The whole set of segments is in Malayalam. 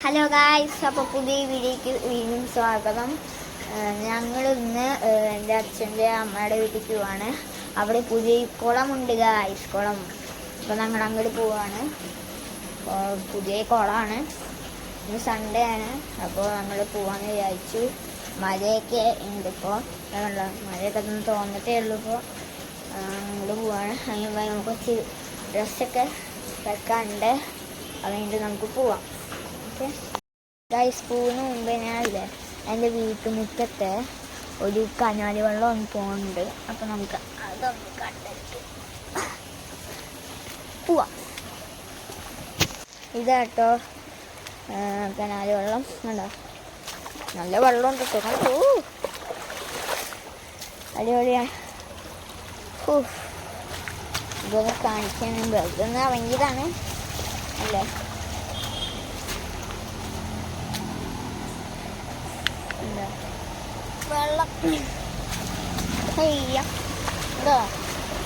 ഹലോ ഗായ്സ്, അപ്പോൾ പുതിയ വീഡിയോക്ക് വീണ്ടും സ്വാഗതം. ഞങ്ങൾ ഇന്ന് എൻ്റെ അച്ഛൻ്റെ അമ്മയുടെ വീട്ടിലേക്ക് പോവാണ്. അവിടെ പുതിയ കുളമുണ്ട് ഗായ്സ്, കുളം. അപ്പോൾ ഞങ്ങൾ അങ്ങോട്ട് പോവാണ്. പുതിയ കുളമാണ്. ഇന്ന് സൺഡേ ആണ്. അപ്പോൾ ഞങ്ങൾ പോവാന്ന് വിചാരിച്ചു. മഴയൊക്കെ ഉണ്ട് ഇപ്പോൾ. മഴയൊക്കെ ഒന്ന് തോന്നിട്ടേ ഉള്ളൂ. ഇപ്പോൾ അങ്ങോട്ട് പോവാണ്. അങ്ങനെ കുറച്ച് ഡ്രസ്സൊക്കെ വെക്കാനുണ്ട്. അതുകൊണ്ട് നമുക്ക് പോവാം. ഗൈസ്, പോകുന്ന മുമ്പേ ഞാനില്ലേ എൻ്റെ വീട്ടുമുറ്റത്തെ ഒരു കനാലി വെള്ളം ഒന്ന് പോകുന്നുണ്ട്. അപ്പം നമുക്ക് അതൊന്ന് കണ്ടിട്ട് പോവാം. ഇതാട്ടോ കനാലി വെള്ളം. കണ്ടോ, നല്ല വെള്ളമുണ്ട് കേട്ടോ. അടിപൊളിയാണ്. ഇതൊന്ന് കാണിക്കാൻ ഇതൊന്ന് ഇറങ്ങിയതാണ് അല്ലേ. വെള്ളം ഇതോ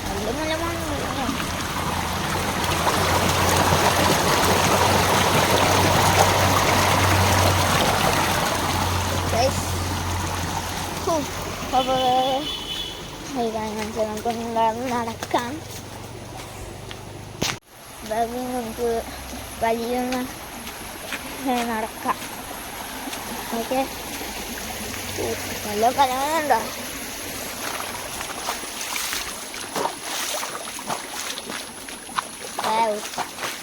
നല്ല നല്ല മണ്ണ്. നമുക്കൊന്നും നടക്കാം. നമുക്ക് വലിയൊന്ന് നടക്കാം. ഓക്കെ, നല്ല കലങ്ങളുണ്ടോ.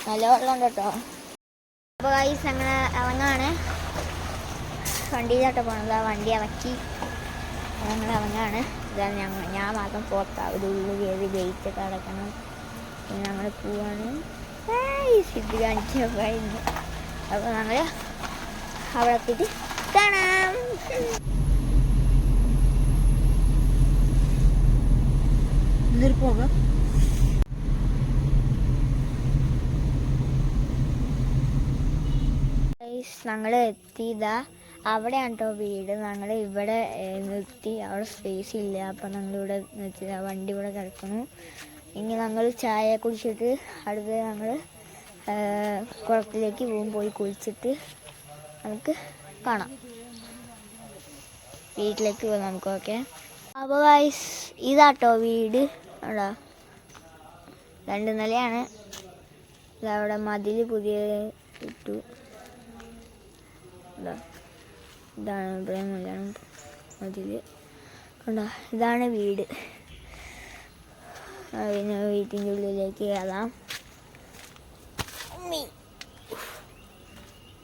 നല്ല വെള്ളമുണ്ട് കേട്ടോ. അപ്പോൾ ഗൈസ് അങ്ങനെ ഇറങ്ങാണ്. വണ്ടിയിലാട്ടോ പോണത്. ആ വണ്ടി ഇറക്കി ഞങ്ങൾ ഇറങ്ങാണ്. ഇതാണ് ഞാൻ മാത്രം പുറത്താ. ഒരു ഉള്ളിൽ കയറി ഗേറ്റൊക്കെ അടക്കണം. പിന്നെ ഞങ്ങൾ പോവാണ്. ഇത് കാണിക്കാൻ കഴിഞ്ഞു. അപ്പോൾ ഞങ്ങൾ അവിടെ എത്തിയിട്ട് കാണാം. പോകാം. ഞങ്ങൾ എത്തിയതാ അവിടെയാണ് കേട്ടോ വീട്. ഞങ്ങൾ ഇവിടെ നിർത്തി. അവിടെ സ്പേസ് ഇല്ല. അപ്പം ഞങ്ങളിവിടെ നിർത്തി. വണ്ടി ഇവിടെ കിടക്കുന്നു. ഇനി ഞങ്ങൾ ചായ കുടിച്ചിട്ട് അടുത്ത് ഞങ്ങൾ കുളത്തിലേക്ക് പോയി കുളിച്ചിട്ട് നമുക്ക് കാണാം. വീട്ടിലേക്ക് പോകാം നമുക്ക്. ഓക്കെ. അപ്പോൾ ഗൈസ്, ഇതാട്ടോ വീട്. അവിടെ 2 നിലയാണ്. ഇതവിടെ മതിൽ പുതിയ ഇട്ടു. ഇതാണ് ഇവിടെ മതിൽ. കണ്ടോ, ഇതാണ് വീട്. പിന്നെ വീട്ടിൻ്റെ ഉള്ളിലേക്ക് കയറാം.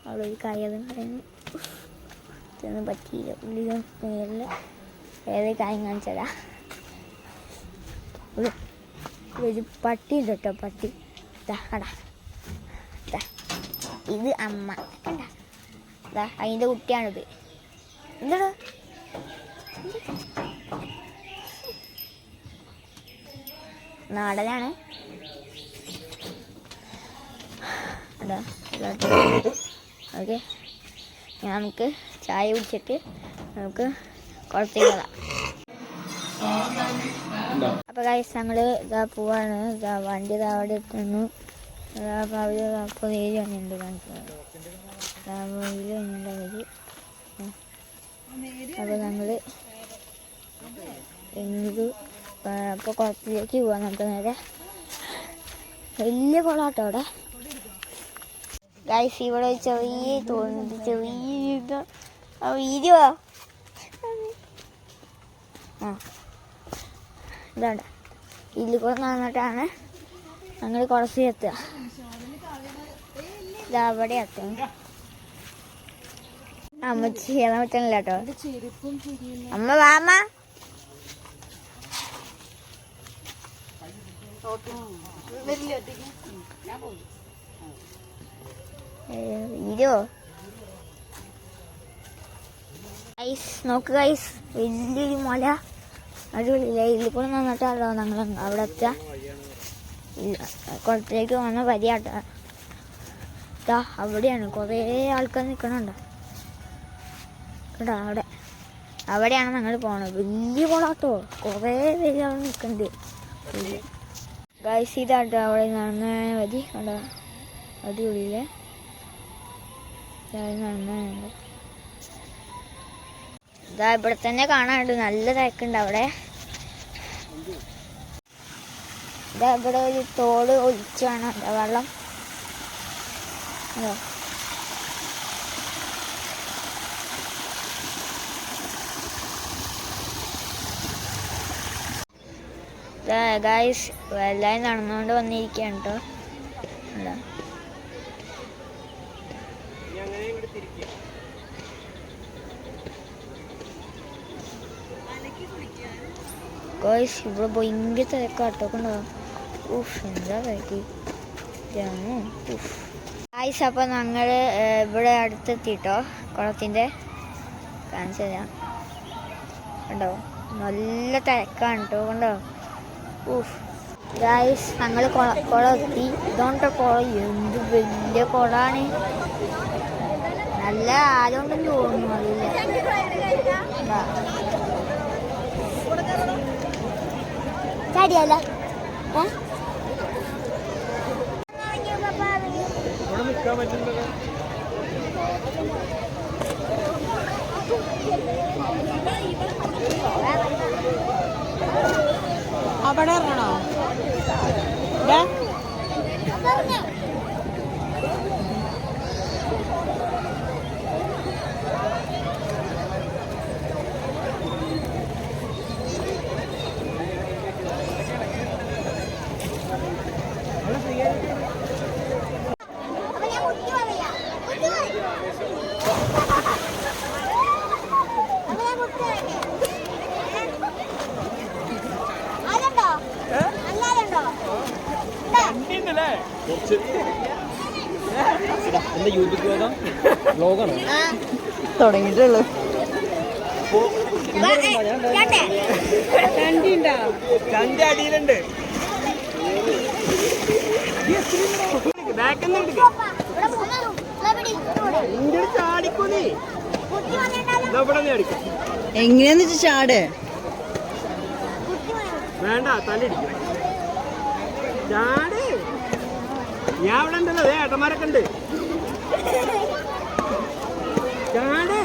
അവിടെ ഒരു കയറുണ്ടായിരുന്നു. ഇതൊന്നും പറ്റിയില്ല. ഉള്ളിലും കയറില്ല. വേറെ കാര്യം കാണിച്ചതാ. ഒരു പട്ടി ഉണ്ട് കേട്ടോ. പട്ടി കടാ. ഇത് അമ്മ കണ്ട. അതിൻ്റെ കുട്ടിയാണിത്. എന്താ നാടനാണ്. ഓക്കെ, നമുക്ക് ചായ കുടിച്ചിട്ട് നമുക്ക് കുളത്തേക്ക് പോകാം. അപ്പോൾ ഗൈസ്, ഞങ്ങൾ ഇതാ പോവാണ്. വണ്ടി അവിടെ എത്തുന്നു. അപ്പോൾ അവർ അപ്പോൾ ഏരി വന്നിട്ടുണ്ട് കാണിക്കുന്നത്. അപ്പോൾ ഞങ്ങൾ അപ്പോൾ കുളത്തിലേക്ക് പോവാം. നമുക്ക് നേരെ വലിയ കുളമാട്ടോ അവിടെ. ഗൈസ്, ഇവിടെ ചെറിയ തോന്നുന്നത് ചെറിയ വീഡിയോ. ഇതാണ് ഇതിൽ കൂടെ നടന്നിട്ടാണ് ഞങ്ങൾ കുളത്തിൽ എത്തുക. ഇതവിടെ എത്തും. അമ്മ ചെയ്യാൻ പറ്റണില്ല കേട്ടോ. അമ്മ വാമ്മ. വീഡിയോ ഗൈസ്, നോക്ക് ഗൈസ്, വലിയൊരു മല. അടിപൊളിയില്ല. ഇതിൽ കൂടെ നിന്നിട്ടാണല്ലോ ഞങ്ങൾ അവിടെ എത്തുക. കുളത്തിലേക്ക് വന്ന പരിയാട്ട. അവിടെയാണ് കുറേ ആൾക്കാർ നിൽക്കണുണ്ടോ കേട്ടോ. അവിടെയാണ് ഞങ്ങൾ പോണത്. വലിയ കുളാട്ടോ. കുറേ പേര് അവിടെ നിൽക്കുന്നുണ്ട്. ഗൈസ്, ഇതാട്ടോ അവിടെ നടന്ന മതി. കണ്ടോ, അടിപൊളിയില്ലേ. ഇതാ ഇവിടെ തന്നെ കാണാനുണ്ട്, നല്ല തിരക്കുണ്ട് അവിടെ. ഇതാ ഇവിടെ ഒരു തോട് ഒലിച്ചാണ് വെള്ളം. അതോ ഗായ്സ് എല്ലാവരും നടന്നുകൊണ്ട് വന്നിരിക്കുകയാണ് കേട്ടോ. എന്താ ഗായ്സ് ഇവിടെ ഭയങ്കര തിരക്കാട്ടൊക്കെ ഉണ്ടാവും. എന്താ തിരക്ക് ഗായ്സ്. അപ്പോൾ ഞങ്ങൾ ഇവിടെ അടുത്തെത്തിട്ടോ കുളത്തിൻ്റെ. കാണിച്ചു തരാം, കണ്ടോ നല്ല തിരക്കാണ് കേട്ടോ. കണ്ടോ ഗായ്സ്, ഞങ്ങൾ കുളം എത്തി. ഇതുകൊണ്ട് കുളം എന്ത് വലിയ കുളമാണ്, നല്ല ആരോണ്ടെന്ന് തോന്നുന്നു. അറിയില്ല, ചാടിയല്ല അവിടെ ഇറങ്ങണോ? തുടങ്ങിയിട്ടുള്ളു. രണ്ട് അടിയിലുണ്ട്. എങ്ങനെയാന്ന് വെച്ചാ ചാട് വേണ്ട, തലയിടിക്കും. ചാട്. ഞാൻ ഇവിടെ ഉണ്ടല്ലോ, അതേ ഏട്ടന്മാരൊക്കെ ഉണ്ട്. ചാട്.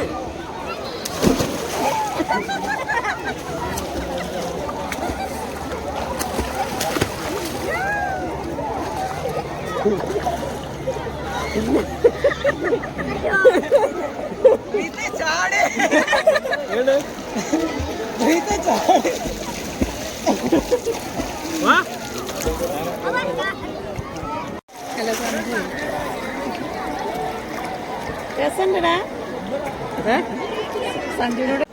രസണ്ടടാ സഞ്ജുനോട്.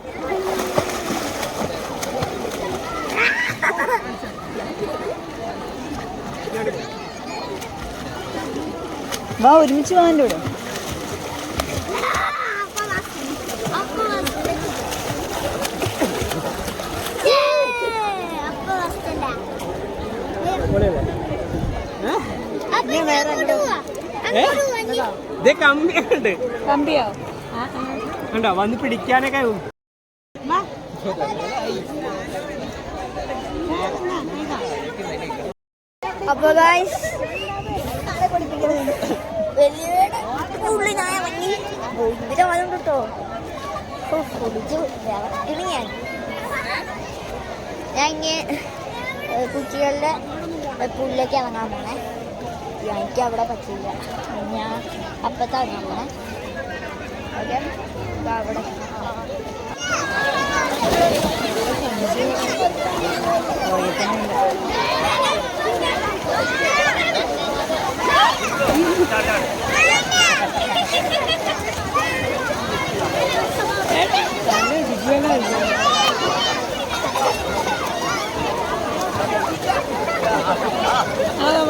വാ ഒരുമിച്ച് വാ എൻ്റെ കൂടെ. ഇത് കമ്പിയുണ്ട്. കമ്പിയോ? ഉണ്ടോ വന്ന് പിടിക്കാനൊക്കെ. അപ്പൊ ഗായ്സ് ഉള്ളിനായ മഞ്ഞി ഭയങ്കര മഴ കേട്ടോ. ഞാൻ ഇങ്ങനെ കുട്ടികളുടെ പുല്ലേക്ക് ഇറങ്ങാൻ പോണേ. എനിക്ക് അവിടെ പറ്റില്ല, ഞാൻ അപ്പത്തെ ഇറങ്ങാൻ പോണേ. ഓക്കെ, അവിടെ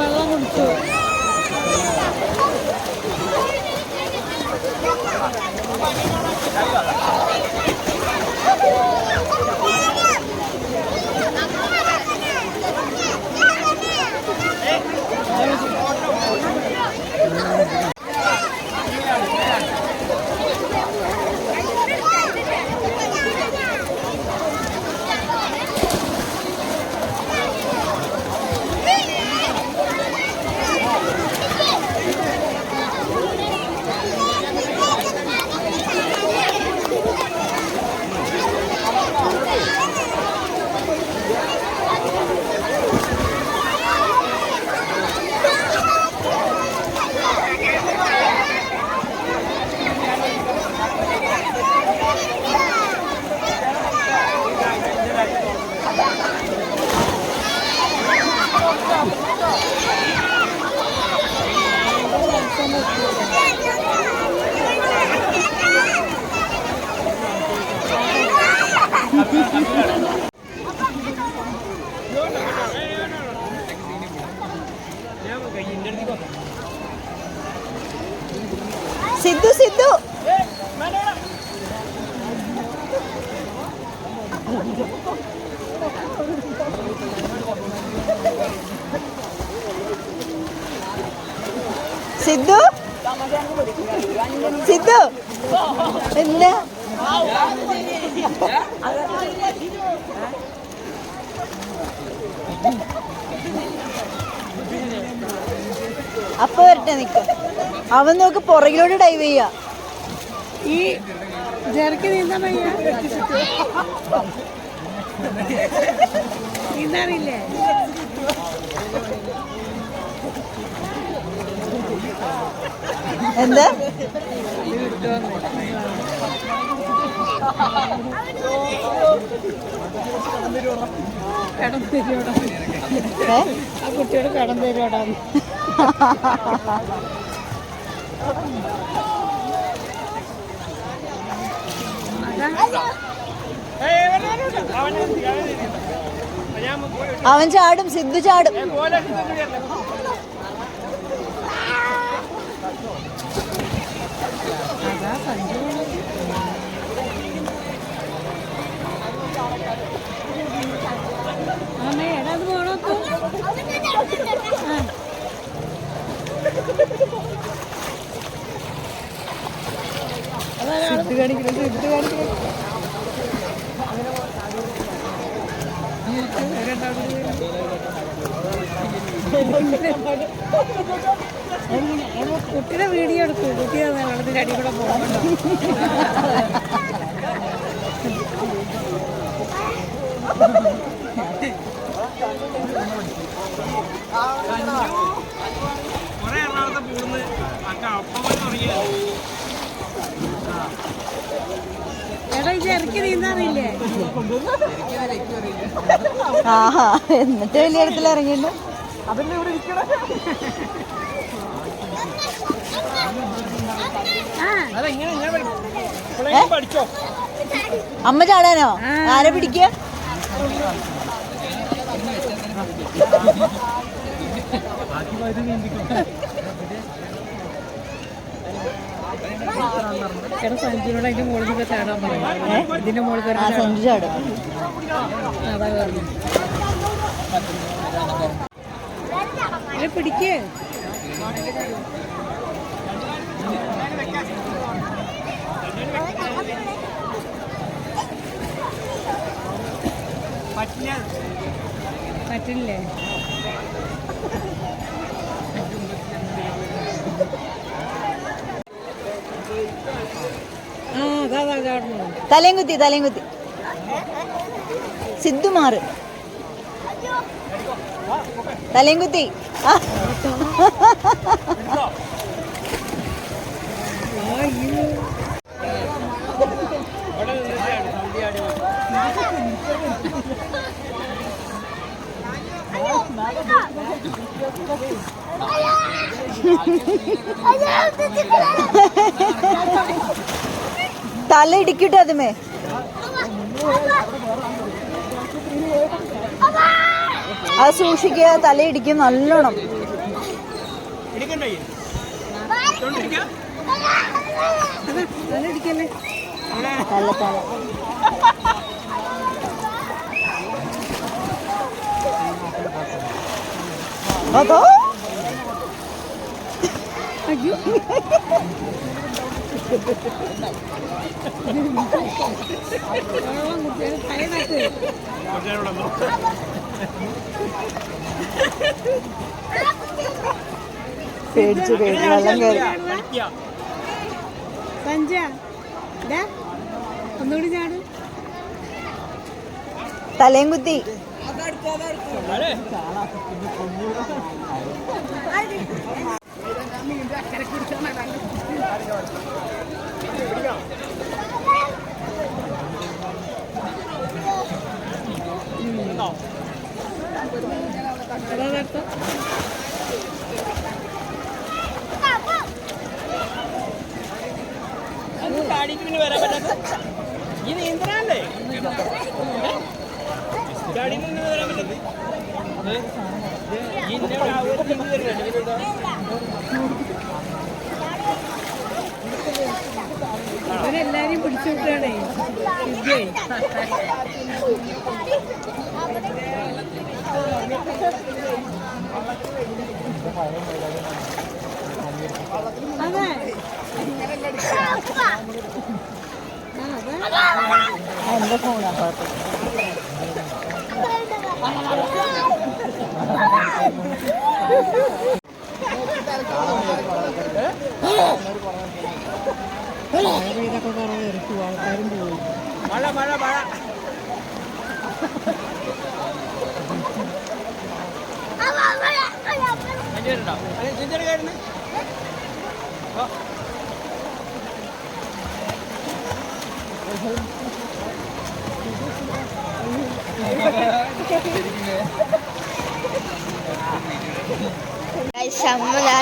വെള്ളം കുടിച്ചു. സിദ്ധു സിദ്ധു സിദ്ധു സിദ്ധു എന്താ അപ്പൊ വരട്ടെ നിക്ക. അവൻ നോക്ക് പുറകിലോട്ട് ഡൈവ് ചെയ്യാ. ഈ ജെർക്ക് നീന്താൻ വയ്യ. നീന്താറില്ലേ? എന്താ കടം തരുവോടാ ആ കുട്ടിയോട് കടം തരുവോടാ. അവൻ ചാടും, സിദ്ധു ചാടും. അമ്മേ എടാ അത് പോണോ? സിദ്ധു കാണിക്കണം, സിദ്ധു കാണിക്കണം. കുട്ടിയുടെ വീഡിയോ എടുക്കൂ. കുട്ടിയെ വെള്ളത്തിന്റെ അടി കൂടെ പോകുന്നുണ്ടോ? എടാ ഇത് ഇറക്കി നീന്താറില്ലേ? ആഹാ, എന്നിട്ട് വലിയ ഇടത്തിൽ ഇറങ്ങിയില്ല. അമ്മ ചാടാനോ? ആരെ പിടിക്കുക? എടാ സഞ്ജുനോട് അതിന്റെ മുകളിൽ ചാടാൻ പറഞ്ഞു. ഇതിന്റെ മുകളിൽ സഞ്ജു ചാടും. അതാ പറഞ്ഞു. പിടിക്കേ. പറ്റില്ലേ? ആ അതാ ചാടുന്നു. തലയും കുത്തി, തലയും കുത്തി. സിദ്ധു മാറ്. തലയും കുത്തി. ആ തല ഇടിക്കട്ടെ അതുമേ. അത് സൂക്ഷിക്കുക, തല ഇടിക്കും നല്ലോണം. തല തല അതോ അയ്യോ പേടിച്ചു പേടിച്ചു വെള്ളം കയറി. സഞ്ജ ഒന്നുകൂടി ചാട്. തലയും കുത്തി. ചാടിക്ക് വരാൻ പറ്റാത്ത ഈ നീന്തലല്ലേ? ചാടിക്ക് വരാൻ പറ്റത് ഇന്ന എല്ലാരെയും പിടിച്ചു വിട്ടാണേ ഇതേ എന്റെ ഫോണാ ഇതൊക്കെ കുറവ് ഇറക്കും ആൾക്കാരും പോയി മഴ മഴ മഴ അഞ്ചുപേരുണ്ടോ ചിന്തയുടെ കാര്യം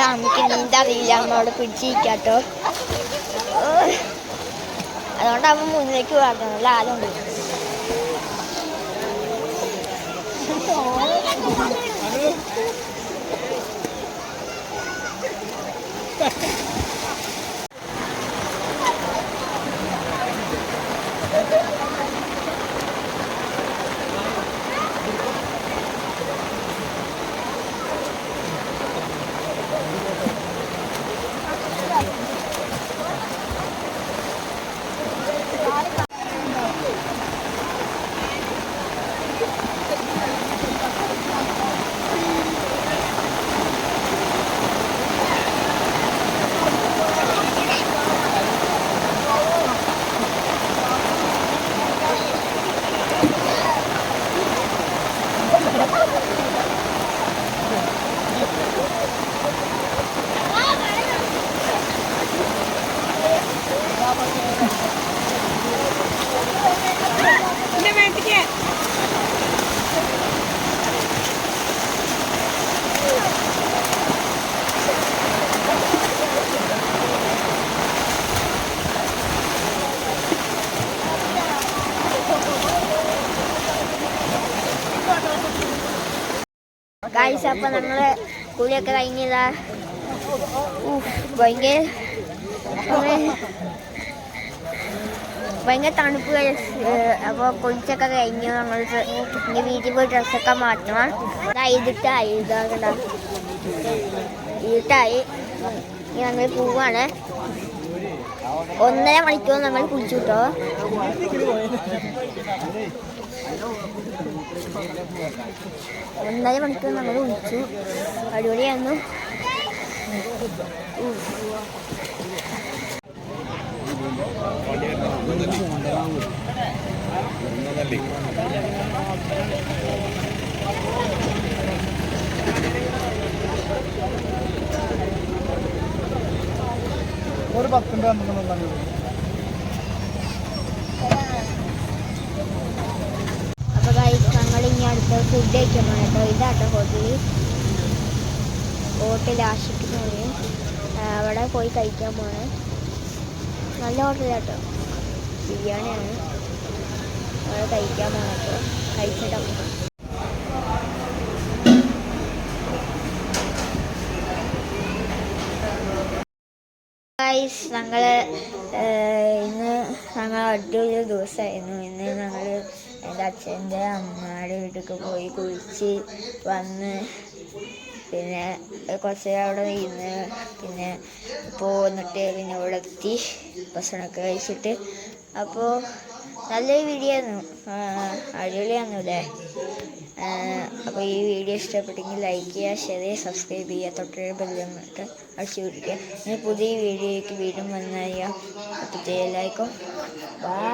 അമ്മക്ക് നീന്തറിയില്ല അമ്മയോട് പിടിച്ചിരിക്കാട്ടോ. അതുകൊണ്ട് അമ്മ മുന്നിലേക്ക് പറഞ്ഞല്ല അതുകൊണ്ട് ഗൈസ്. അപ്പം നമ്മള് കുളിയൊക്കെ കഴിഞ്ഞതാ. ഭയങ്കര തണുപ്പ്. അപ്പോൾ കുളിച്ചൊക്കെ കഴിഞ്ഞു. നമ്മൾ ഇനി വീട്ടിൽ പോയി ഡ്രസ്സൊക്കെ മാറ്റണം. ഇതിട്ടായി ഇതാകണ്ട ഇരുട്ടായി. ഇനി നമ്മൾ പോവാണ്. 1.5 മണിക്കൂർ നമ്മൾ കുളിച്ചു കേട്ടോ. ഒന്നര മണിക്കൂർ നമ്മൾ കുളിച്ചു. അടിപൊളിയായിരുന്നു. ഒരു 10 അപ്പോൾ ഗൈസ് ഞങ്ങൾ ഇനി അടുത്ത ഫുഡ് കഴിക്കണം കേട്ടോ. ഇതാട്ടോ ഹോട്ടൽ ആഷിക്ക് പറയും. അവിടെ പോയി കഴിക്കാൻ പോണേ. നല്ല ഹോട്ടലാട്ടോ. ബിരിയാണിയാണ്. അവിടെ കഴിക്കാൻ പോകട്ടോ. കഴിച്ചിട്ടോ. ഗൈസ് ഞങ്ങൾ ഇന്ന് അടിപൊളി ദിവസമായിരുന്നു. ഇന്ന് ഞങ്ങൾ എൻ്റെ അച്ഛൻ്റെ അമ്മയുടെ വീട്ടിലേക്ക് പോയി കുളിച്ച് വന്ന് പിന്നെ കുറച്ച് അവിടെ ഇരുന്ന് പിന്നെ പോന്നിട്ട് പിന്നെ ഇവിടെ എത്തി ഭക്ഷണമൊക്കെ കഴിച്ചിട്ട്. അപ്പോൾ നല്ലൊരു വീഡിയോ ആയിരുന്നു. അടിപൊളിയായിരുന്നു അല്ലേ? അപ്പോൾ ഈ വീഡിയോ ഇഷ്ടപ്പെട്ടെങ്കിൽ ലൈക്ക് ചെയ്യുക, ഷെയർ ചെയ്യുക, സബ്സ്ക്രൈബ് ചെയ്യുക, തൊട്ടേ ബെല്ലൊക്കെ അടിച്ചു പിടിക്കുക. ഇനി പുതിയ വീഡിയോയ്ക്ക് വീണ്ടും വന്നാൽ എല്ലാവർക്കും ബൈ.